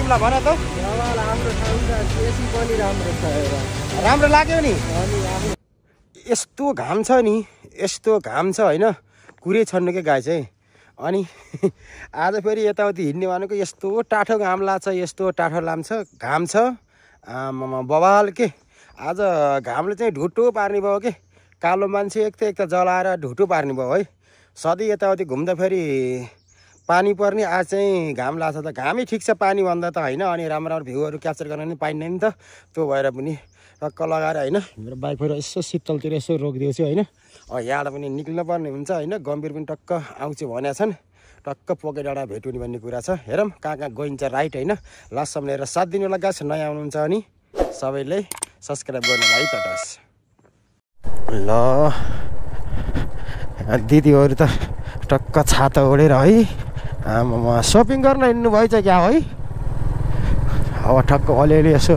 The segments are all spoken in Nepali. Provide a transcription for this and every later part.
जाउँला भन त राम्रो लाग्यो नि यस्तो घाम छ नि होइन कुरै छन्नु के गाई चाहिँ अनि आज फेरि यताउति हिँड्ने भनेको यस्तो टाठो घाम लाग्छ घाम छ बवाल के आज घामले चाहिँ ढुटो पार्ने भयो के कालो मान्छे एक त जलाएर ढुटो पार्ने भयो है सधैँ यताउति घुम्दा फेरि पानी पर्ने आज चाहिँ घाम लाग्छ त घामै ठिक छ पानी भन्दा त होइन अनि राम्रो भ्यूहरू क्याप्चर गर्न पनि पाइन्न नि त त्यो भएर पनि टक्क लगाएर होइन मेरो बाइक फेरि यसो शीतलतिर यसो रोकिदिएको छु होइन यहाँबाट पनि निक्लिनु पर्ने हुन्छ होइन गम्भीर पनि टक्क आउँछु भनेका छन् टक्क पोके डाँडा भेटुने भन्ने कुरा छ हेरौँ कहाँ गइन्छ राइट होइन लास्टसम्म लिएर साथ दिनु लगाएको छ नयाँ आउनुहुन्छ अनि सबैले सब्सक्राइब गर्नुलाई तटस ल दिदीहरू त टक्क छाता ओढेर है सपिङ गर्न हिँड्नु भएछ क्या है अब ठक्क अलिअलि यसो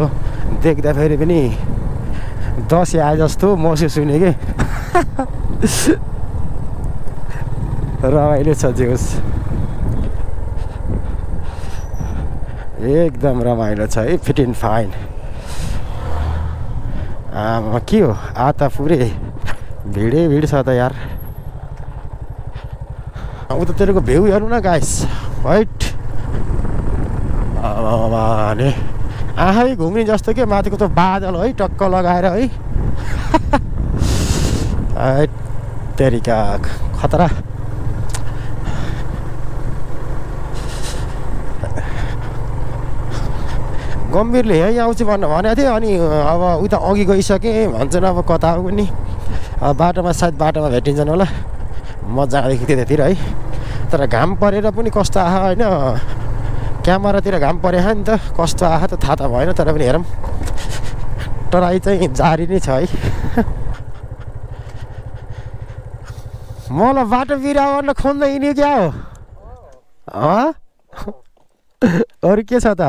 देख्दाखेरि पनि दसैँ आए जस्तो महसुस हुने कि रमाइलो छ जेहोस् एकदम रमाइलो छ है फिट एन्ड फाइन के हो आज त पुरै भिड छ त यार उतातिरको भ्यू हेर्नु न गाइस वाइट भने आँखै घुम्ने जस्तो के माथिको त बादल है टक्क लगाएर है तेरिका खतरा गम्भीरले यहीँ आउँछु भनेको थियो अनि अब उता अघि गइसकेँ भन्छन् अब कता हो पनि बाटोमा सायद बाटोमा भेटिन्छन् होला मजा आएको थियो त्यतिर है तर घाम परेर पनि कस्तो आयो होइन क्यामेरातिर घाम परेछ नि त कस्तो आयो त थाहा त भएन तर पनि हेरौँ ट्राई चाहिँ जारी नै छ है मलाई बाटो बिराउन खोज्दै हिँड्यो क्या हो अरू के छ त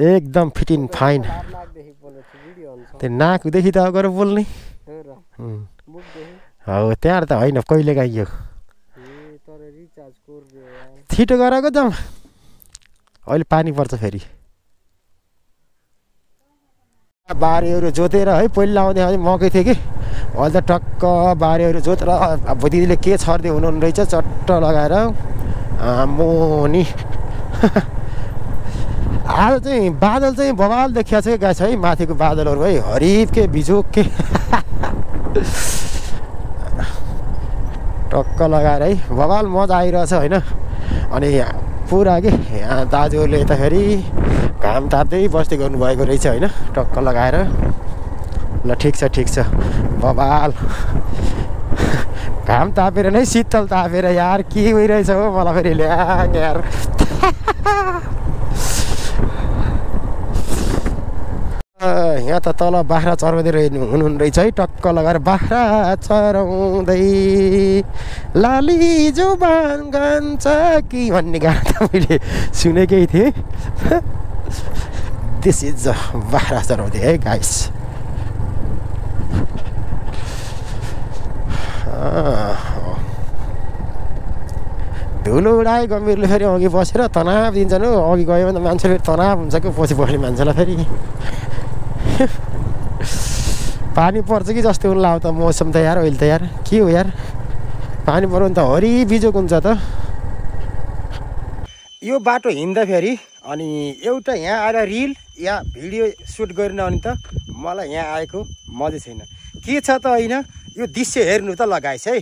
एकदम फिट एन्ड फाइन त्यो नाकदेखि त गएर बोल्ने हो त्यहाँ त होइन कहिले गाइयो छिटो गराएको जाउँ अहिले पानी पर्छ फेरि बारीहरू जोतेर है पहिला आउँदै मकै थियो कि अहिले त टक्क बारीहरू जोतेर अब दिदीले के छर्दै हुनुहुने रहेछ चट्ट लगाएर मोनी आज चाहिँ बादल चाहिँ बवाल देखिया छ गाछ है माथिको बादलहरू है हरिफ के बिजोक के टक्क लगाएर है बवाल मजा आइरहेछ होइन अनि पुरा के यहाँ दाजुहरूले यताखेरि घाम ताप्दै बस्दै गर्नुभएको रहेछ होइन टक्क लगाएर ल ठिक छ बवाल घाम तापेर नै शीतल तापेर यार के भइरहेछ हो मलाई फेरि ल्याङ यार यहाँ त तल बाख्रा चराउँदै हुनुहुन्न रहेछ है टक्क लगाएर बाख्रा चराउँदै लाली जुबान गान्छ कि भन्ने गाना त मैले सुनेकै थिएँ दिस इज बाख्रा चराउँदै है गाइस धुलो उडाए गम्भीरले फेरि अघि बसेर तनाव दिन्छन् हो अघि गयो भने त मान्छे फेरि तनाव हुन्छ कि पछि बस्ने मान्छेलाई फेरि पानी पर्छ कि जस्तो हुन लाग्यो त मौसम त यार अहिले त यार के हो यार पानी पर्यो भने त हरि बिजोक हुन्छ त यो बाटो हिँड्दाखेरि अनि एउटा यहाँ आएर रिल या भिडियो सुट गरिन भने त मलाई यहाँ आएको मजै छैन के छ त होइन यो दृश्य हेर्नु त लगाएछ है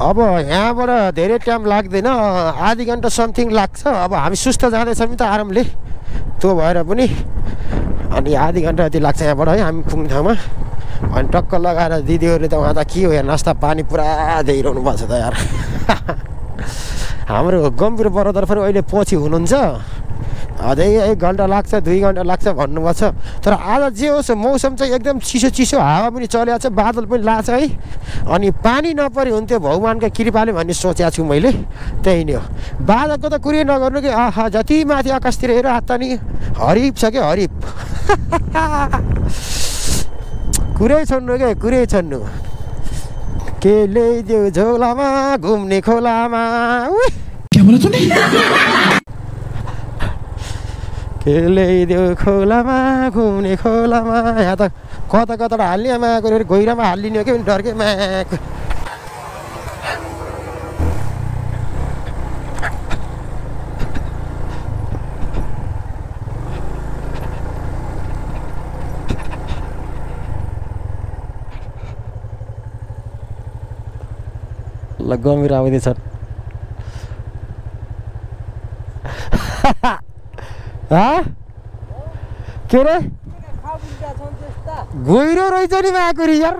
अब यहाँबाट धेरै टाइम लाग्दैन, आधी घन्टा समथिङ लाग्छ। अब हामी सुस्त जाँदैछौँ नि त आरामले, त्यो भएर पनि अनि आधी घन्टा जति लाग्छ यहाँबाट है हामी पुग्ने ठाउँमा। अनि टक्क लगाएर दिदीहरूले त उहाँ त के हो यहाँ नास्ता पानी पुरा दिइरहनु भएको छ त यार। हाम्रो गम्भीर ब्रदर पनि अहिले पछि हुनुहुन्छ, अझै 1 घन्टा लाग्छ 2 घन्टा लाग्छ भन्नुभएको छ। तर आज जे होस् मौसम चाहिँ एकदम चिसो चिसो, हावा पनि चलेको छ, बादल पनि लाग्छ है। अनि पानी नपरि हुन्थ्यो भगवान्का कृपाले भन्ने सोचेको छु मैले, त्यही नै हो। बादलको त कुरै नगर्नु कि आहा जति माथि आकाशतिर हेर हात नि हरिप छ क्या हरिप। कुरै छोड्नु क्या कुरै छोड्नु। के ल्याइदेऊ झोलामा घुम्ने खोलामा, के ल्याइदेऊ खोलामा घुम्ने खोलामा। यहाँ त कता कता हाल्ने माको गहिरामा हालिदिने हो कि डरकै माको। ल गम्भीर आउँदैछन्। के रे गहिरो रहेछ नि माकुरी यार।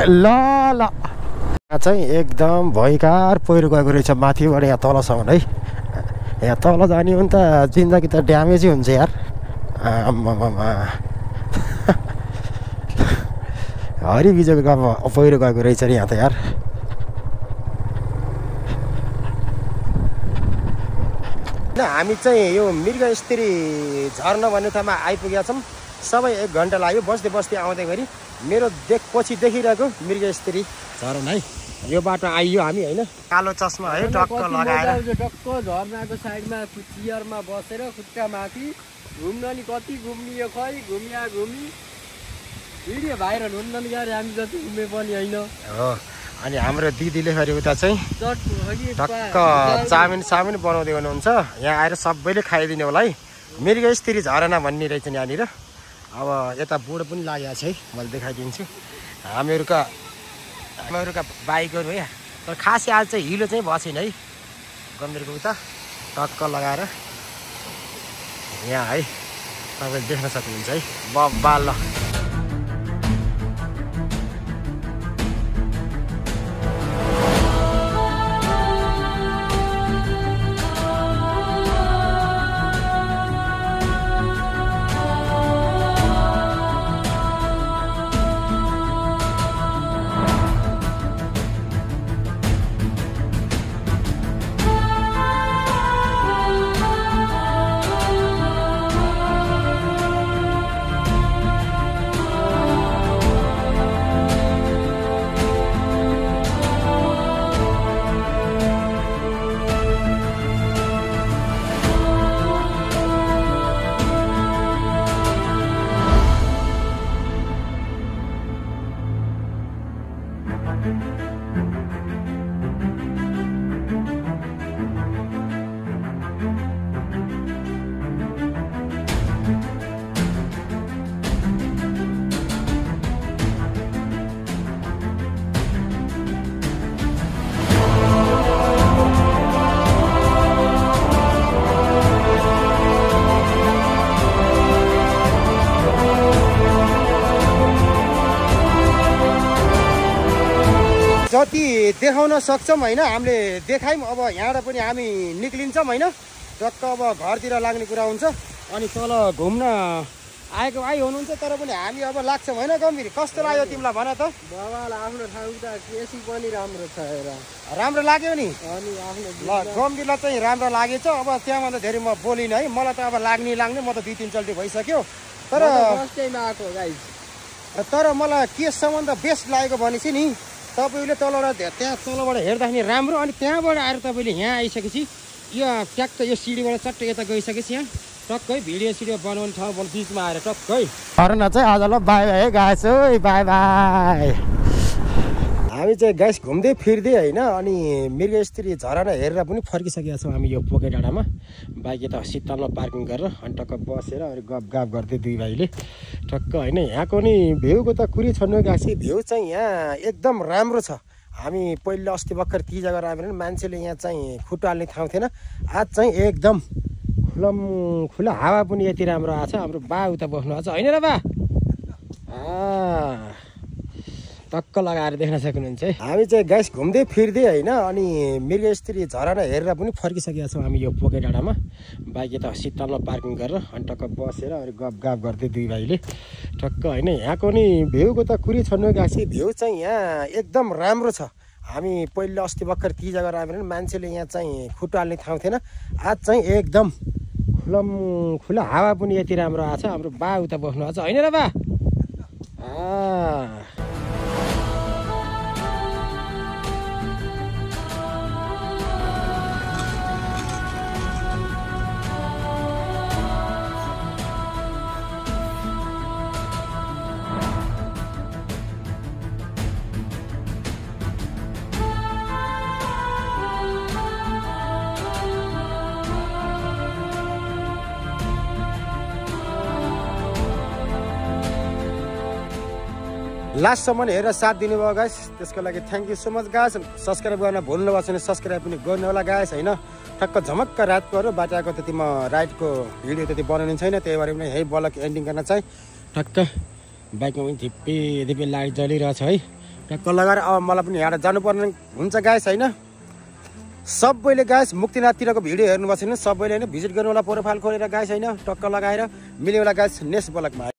ल ल चाहिँ एकदम भयङ्कर पहिरो गएको रहेछ माथिबाट यहाँ तलसम्म है। यहाँ तल जाने हो नि त जिन्दगी त ड्यामेजै हुन्छ यार। आम्मामा हरि बिजोको पहिरो गएको रहेछ नि यहाँ त यार। हामी चाहिँ यो मृगस्त्री झर्ना भन्ने ठाउँमा आइपुगेका छौँ। सबै 1 घन्टा लाग्यो बस्दै बस्दै आउँदै गरी। मेरो पछि देखिरहेको मृगस्त्री झरना है। यो बाटो आइयो हामी होइन, कालो चस्मा है टक्क लगाएर टक्क झरनाको साइडमा चियरमा बसेर खुट्टा माथि घुम्न नि कति घुम्ने यो खै घुमिया घुमी भिडियो भाइरल हुन्न नि यार, हामी जति घुमे पनि होइन हो। अनि हाम्रो दिदीले फेरि उता चाहिँ टक्क चाउमिन बनाउँदै हुनुहुन्छ। यहाँ आएर सबैले खाइदिने होला है। मृगस्त्री झरना भन्ने रहेछ यहाँनिर। अब यता बोर्ड पनि लागेको छ है, मैले देखाइदिन्छु। हामीहरूका बाइकहरू है, तर खासै आज चाहिँ हिलो चाहिँ बसेन है। गम्भीरको उता टक्क लगाएर यहाँ है तपाईँले देख्न सक्नुहुन्छ है। बब्बाल जति देखाउन सक्छौँ होइन हामीले देखायौँ। अब यहाँबाट पनि हामी निक्लिन्छौँ होइन। टक्क अब घरतिर लाग्ने कुरा हुन्छ। अनि तल घुम्न आएको हुनुहुन्छ, तर पनि हामी अब लाग्छौँ होइन। गम्भीर कस्तो लाग्यो तिमीलाई भन त? बाबाले आफ्नो ठाउँ त केसी पनि राम्रो छ हेर, राम्रो लाग्यो नि। अनि आफ्नो ल गम्भीरलाई चाहिँ राम्रो लागेछ। अब त्यहाँभन्दा धेरै म बोलिनँ है, मलाई त अब लाग्ने म त 2-3 चल्टी भइसक्यो। तर मलाई के सम्बन्ध बेस्ट लागेको भनेपछि नि तपाईँले तलबाट त्यहाँ तलबाट हेर्दाखेरि राम्रो, अनि त्यहाँबाट आएर तपाईँले यहाँ आइसकेपछि यो ट्याक्क यो सिडीबाट चट्ट यता गइसकेपछि यहाँ टक्कै भिडियो सिडियो बनाउने ठाउँ बिचमा आएर टक्कै झरना चाहिँ आज ल बाई बाई गएछु है, बाई बाई। हामी चाहिँ गाइस घुम्दै फिर्दै होइन अनि मृगस्त्री झरना हेरेर पनि फर्किसकेका छौँ हामी यो पोके डाँडामा। बाइक यता शीतलमा पार्किङ गरेर अनि टक्क बसेर अनि गफ गर्दै दुई भाइले टक्क होइन। यहाँको नि भ्यूको त कुरै छोड्नु गएको छ। भ्यू चाहिँ यहाँ एकदम राम्रो छ। हामी पहिला अस्ति भर्खर ती जग्गा राम्रो मान्छेले यहाँ चाहिँ खुट्टा हाल्ने ठाउँ थिएन। आज चाहिँ एकदम खुला हावा पनि यति राम्रो आएको छ। हाम्रो बा उता बस्नु भएको छ होइन र बा? टक्क लगाएर देख्न सक्नुहुन्छ है। हामी चाहिँ गाइस घुम्दै फिर्दै होइन अनि मृगस्त्री झरना हेरेर पनि फर्किसकेका छौँ हामी यो पोके डाँडामा। बाइक यता शीतलमा पार्किङ गरेर अनि टक्क बसेर अनि गफ गर्दै दुई भाइले टक्क होइन। यहाँको नि भ्यूको त कुरै छोड्नु गएको छ। भ्यू चाहिँ यहाँ एकदम राम्रो छ। हामी पहिला अस्ति भर्खर ती जग्गा राम्रो मान्छेले यहाँ चाहिँ खुट्टा हाल्ने ठाउँ थिएन। आज चाहिँ एकदम खुला हावा पनि यति राम्रो आएको छ। हाम्रो बा उता बस्नु भएको छ होइन र बा? लास्टसम्म हेरेर साथ दिनुभयो गाइस, त्यसको लागि thank you so much guys. Subscribe गर्न भुल्नुभएको छैन, सब्सक्राइब पनि गर्नु होला गाइस होइन। ठक्क झमक्क रातको हो, बाटाको त्यति म राइडको भिडियो त्यति बनाउने छैन, त्यही भएर पनि यही ब्लग एन्डिङ गर्न चाहिँ ठक्क बाइकमा पनि धिप्पी लाइट जलिरहेछ है। टक्क लगाएर अब मलाई पनि यहाँ जानुपर्ने हुन्छ गाइस होइन। सबैले गाइस मुक्तिनाथतिरको भिडियो हेर्नुभएको छैन सबैले होइन भिजिट गर्नु होला प्रोफाइल खोलेर गाइस होइन। टक्क लगाएर मिल्यो होला गाइस नेक्स्ट ब्लगमा।